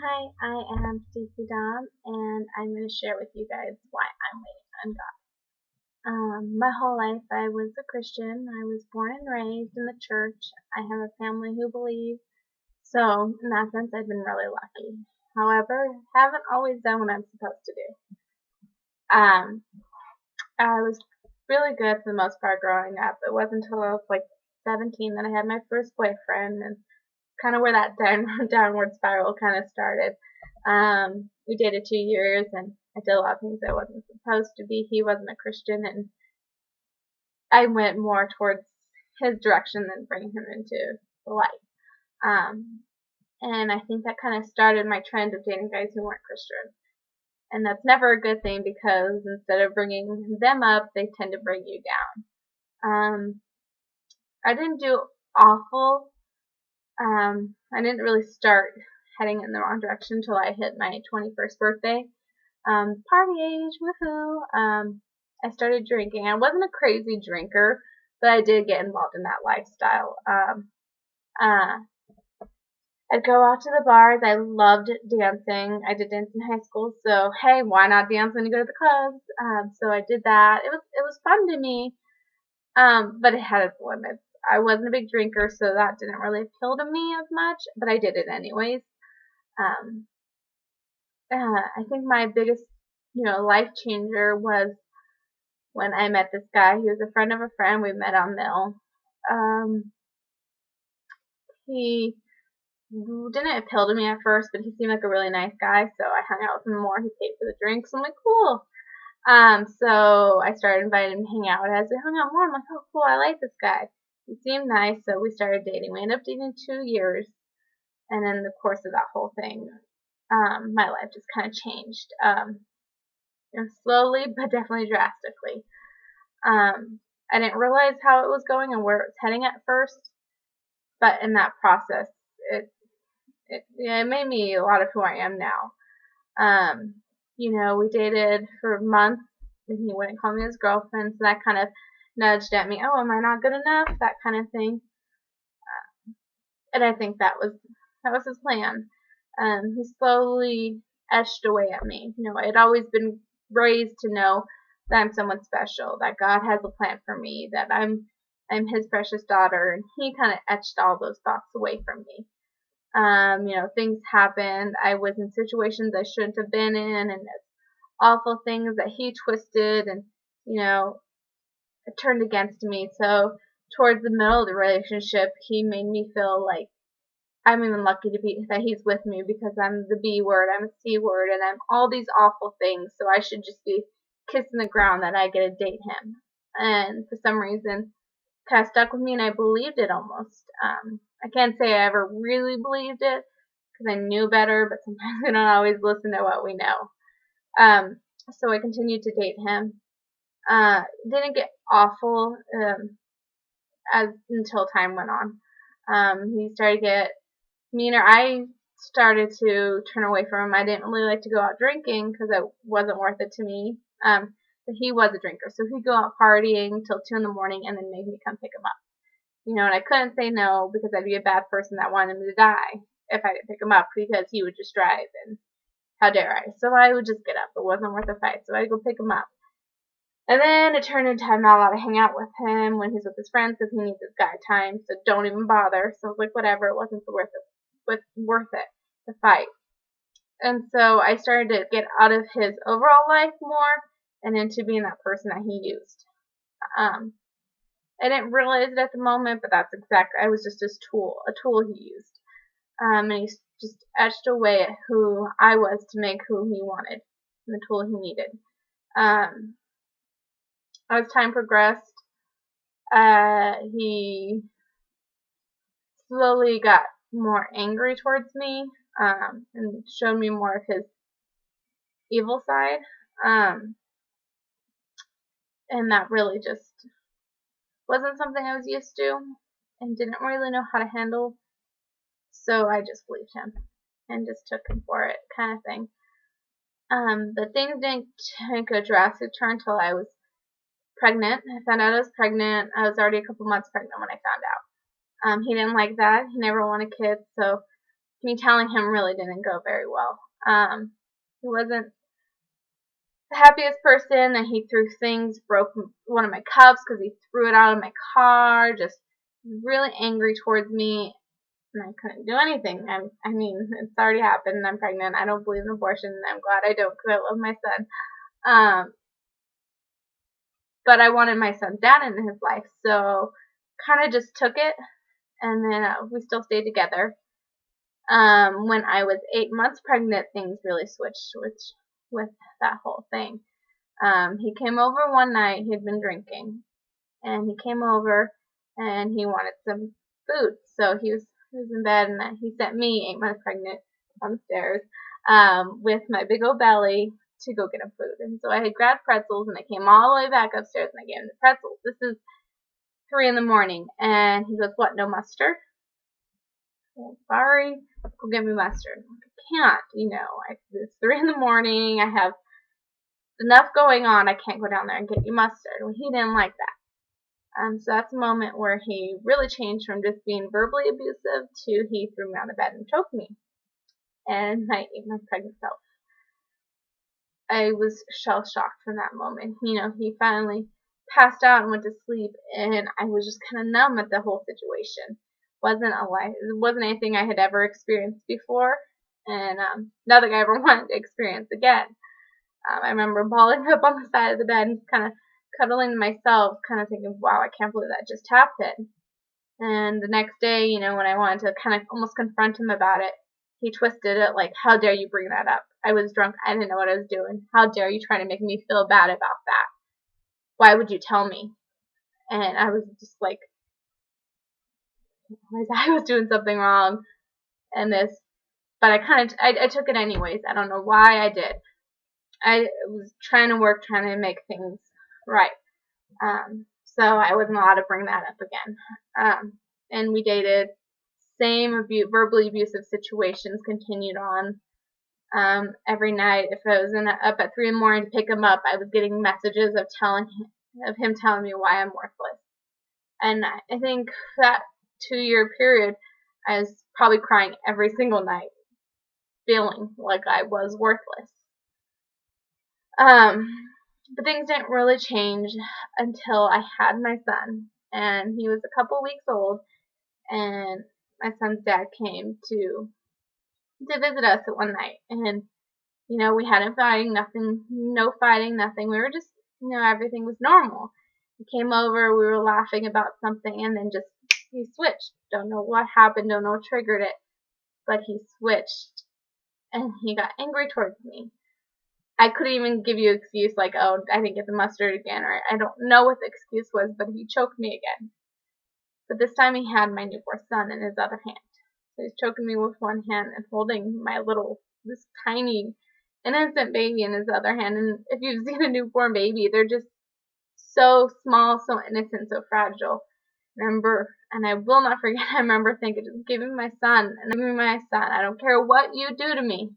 Hi, I am Stacey Dom, and I'm going to share with you guys why I'm waiting on God. My whole life I was a Christian. I was born and raised in the church. I have a family who believes, so in that sense I've been really lucky. However, haven't always done what I'm supposed to do. I was really good for the most part growing up. It wasn't until I was like 17 that I had my first boyfriend, and kind of where that downward spiral kind of started. We dated 2 years, and I did a lot of things I wasn't supposed to be. He wasn't a Christian, and I went more towards his direction than bringing him into the light. Um, and I think that kind of started my trend of dating guys who weren't Christian. And that's never a good thing because instead of bringing them up, they tend to bring you down. I didn't do awful. I didn't really start heading in the wrong direction until I hit my 21st birthday. Party age, woohoo. I started drinking. I wasn't a crazy drinker, but I did get involved in that lifestyle. Uh, I'd go out to the bars. I loved dancing. I did dance in high school, so hey, why not dance when you go to the clubs? So I did that. It was fun to me, but it had its limits. I wasn't a big drinker, so that didn't really appeal to me as much, but I did it anyways. Um, I think my biggest, life changer was when I met this guy. He was a friend of a friend. We met on Mill. He didn't appeal to me at first, but he seemed like a really nice guy, so I hung out with him more. He paid for the drinks. I'm like, cool. So I started inviting him to hang out. As we hung out more, I'm like, oh, cool, I like this guy. He seemed nice, so we started dating. We ended up dating 2 years, and in the course of that whole thing, my life just kind of changed. Slowly, but definitely drastically. I didn't realize how it was going and where it was heading at first, but in that process, it made me a lot of who I am now. We dated for months, and he wouldn't call me his girlfriend, so that kind of nudged at me, oh, am I not good enough? That kind of thing. And I think that was his plan. He slowly etched away at me. I'd always been raised to know that I'm someone special, that God has a plan for me, that I'm his precious daughter, and he kind of etched all those thoughts away from me. Things happened. I was in situations I shouldn't have been in, and awful things that he twisted and, turned against me. So towards the middle of the relationship, he made me feel like I'm even lucky to be that he's with me because I'm the B word, I'm a C word, and I'm all these awful things. So I should just be kissing the ground that I get to date him. And for some reason, kind of stuck with me, and I believed it almost. I can't say I ever really believed it because I knew better, but sometimes we don't always listen to what we know. So I continued to date him. Didn't get awful as until time went on. He started to get meaner. I started to turn away from him. I didn't really like to go out drinking because it wasn't worth it to me. But he was a drinker, so he'd go out partying till 2 in the morning and then make me come pick him up. And I couldn't say no because I'd be a bad person that wanted him to die if I didn't pick him up because he would just drive, and how dare I? So I would just get up. It wasn't worth a fight, so I'd go pick him up. And then it turned into I'm not allowed to hang out with him when he's with his friends because he needs his guy time, so don't even bother. So I was like, whatever, it wasn't worth it to fight. And so I started to get out of his overall life more and into being that person that he used. I didn't realize it at the moment, but I was just his tool, a tool he used. And he just etched away at who I was to make who he wanted and the tool he needed. As time progressed, he slowly got more angry towards me, and showed me more of his evil side. And that really just wasn't something I was used to and didn't really know how to handle. So I just believed him and just took him for it, kind of thing. But things didn't take a drastic turn until I was pregnant. I found out I was pregnant. I was already a couple months pregnant when I found out. He didn't like that. He never wanted kids, so me telling him really didn't go very well. He wasn't the happiest person, and he threw things, broke one of my cups because he threw it out of my car, just really angry towards me, and I couldn't do anything. I mean, it's already happened. I'm pregnant. I don't believe in abortion, and I'm glad I don't because I love my son. But I wanted my son's dad in his life, so kind of just took it, and then we still stayed together. When I was 8 months pregnant, things really switched with that whole thing. He came over one night. He'd been drinking, and he came over and he wanted some food. So he was in bed, and he sent me, 8 months pregnant, downstairs with my big old belly to go get him food. And so I had grabbed pretzels, and I came all the way back upstairs, and I gave him the pretzels. This is 3 in the morning, and he goes, "What? No mustard?" Well, sorry, go get me mustard. I can't, it's 3 in the morning. I have enough going on. I can't go down there and get you mustard. Well, he didn't like that. So that's a moment where he really changed from just being verbally abusive to he threw me on the bed and choked me. And my 8 month pregnant self, I was shell shocked from that moment. He finally passed out and went to sleep, and I was just kind of numb at the whole situation. It wasn't anything I had ever experienced before, and nothing I ever wanted to experience again. I remember balling up on the side of the bed and kind of cuddling to myself, kind of thinking, wow, I can't believe that just happened. And the next day, when I wanted to kind of almost confront him about it, he twisted it like, how dare you bring that up? I was drunk. I didn't know what I was doing. How dare you try to make me feel bad about that? Why would you tell me? And I was just like, I was doing something wrong, but I took it anyways. I don't know why I did. I was trying to make things right. So I wasn't allowed to bring that up again. And we dated. Same verbally abusive situations continued on. Every night, if I was up at 3 in the morning to pick him up, I was getting messages of him telling me why I'm worthless. And I think that 2-year period, I was probably crying every single night, feeling like I was worthless. But things didn't really change until I had my son, and he was a couple weeks old, and my son's dad came to visit us at one night, and we hadn't no fighting, nothing. We were just, everything was normal. He came over, we were laughing about something, and then he switched. Don't know what happened, don't know what triggered it, but he switched, and he got angry towards me. I couldn't even give you an excuse like, oh, I didn't get the mustard again, or I don't know what the excuse was, but he choked me again. But this time he had my newborn son in his other hand. So he's choking me with one hand and holding this tiny, innocent baby in his other hand. And if you've seen a newborn baby, they're just so small, so innocent, so fragile. And I will not forget, I remember thinking, just give me my son, and give me my son. I don't care what you do to me.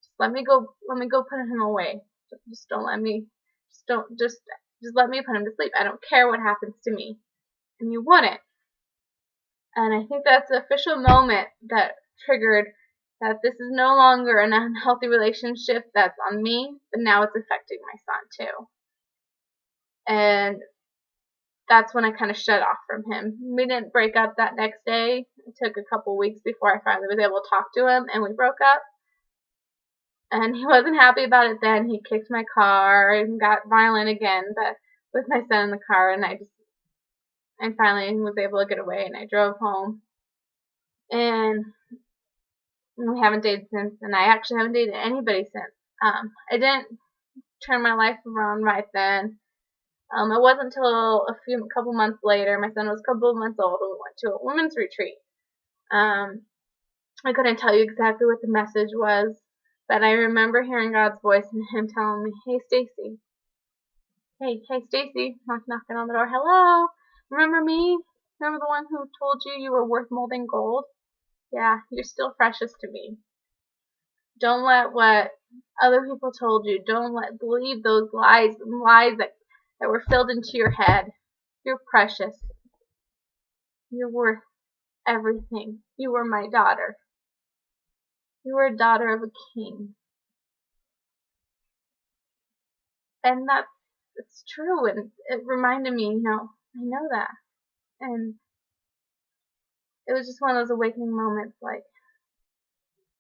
Just let me go put him away. Just don't let me, just let me put him to sleep. I don't care what happens to me. And you wouldn't. And I think that's the official moment that triggered that this is no longer an unhealthy relationship that's on me, but now it's affecting my son too. And that's when I kind of shut off from him. We didn't break up that next day. It took a couple weeks before I finally was able to talk to him, and we broke up. And he wasn't happy about it then. He kicked my car and got violent again, but with my son in the car, and I finally was able to get away, and I drove home. And we haven't dated since, and I actually haven't dated anybody since. I didn't turn my life around right then. It wasn't until a couple months later, my son was a couple of months old, and we went to a women's retreat. I couldn't tell you exactly what the message was, but I remember hearing God's voice and him telling me, hey, Stacy. Hey, Stacy. Knocking on the door. Hello? Remember me? Remember the one who told you were worth molten gold? Yeah, you're still precious to me. Don't let what other people told you. Don't believe those lies that were filled into your head. You're precious. You're worth everything. You were my daughter. You were a daughter of a king. And it's true, and it reminded me, I know that. And it was just one of those awakening moments, like,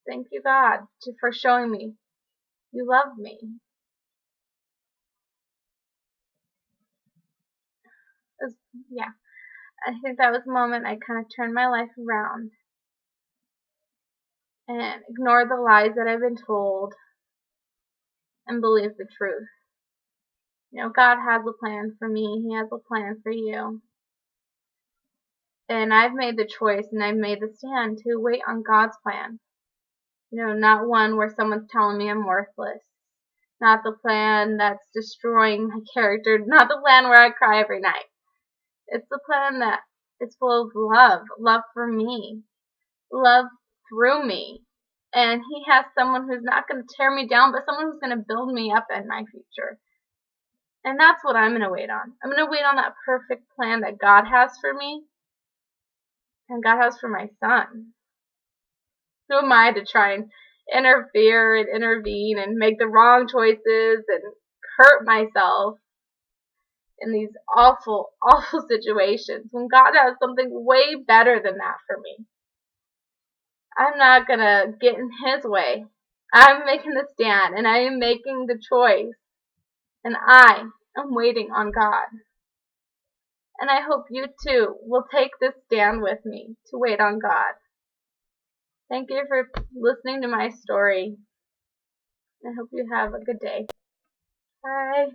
thank you, God, for showing me you love me. It was, yeah, I think that was the moment I kind of turned my life around and ignored the lies that I've been told and believed the truth. God has a plan for me. He has a plan for you. And I've made the choice and I've made the stand to wait on God's plan. Not one where someone's telling me I'm worthless. Not the plan that's destroying my character. Not the plan where I cry every night. It's the plan that is full of love. Love for me. Love through me. And He has someone who's not going to tear me down, but someone who's going to build me up in my future. And that's what I'm going to wait on. I'm going to wait on that perfect plan that God has for me and God has for my son. Who am I to try and interfere and intervene and make the wrong choices and hurt myself in these awful, awful situations when God has something way better than that for me? I'm not going to get in His way. I'm making the stand and I am making the choice. And I am waiting on God. And I hope you too will take this stand with me to wait on God. Thank you for listening to my story. I hope you have a good day. Bye.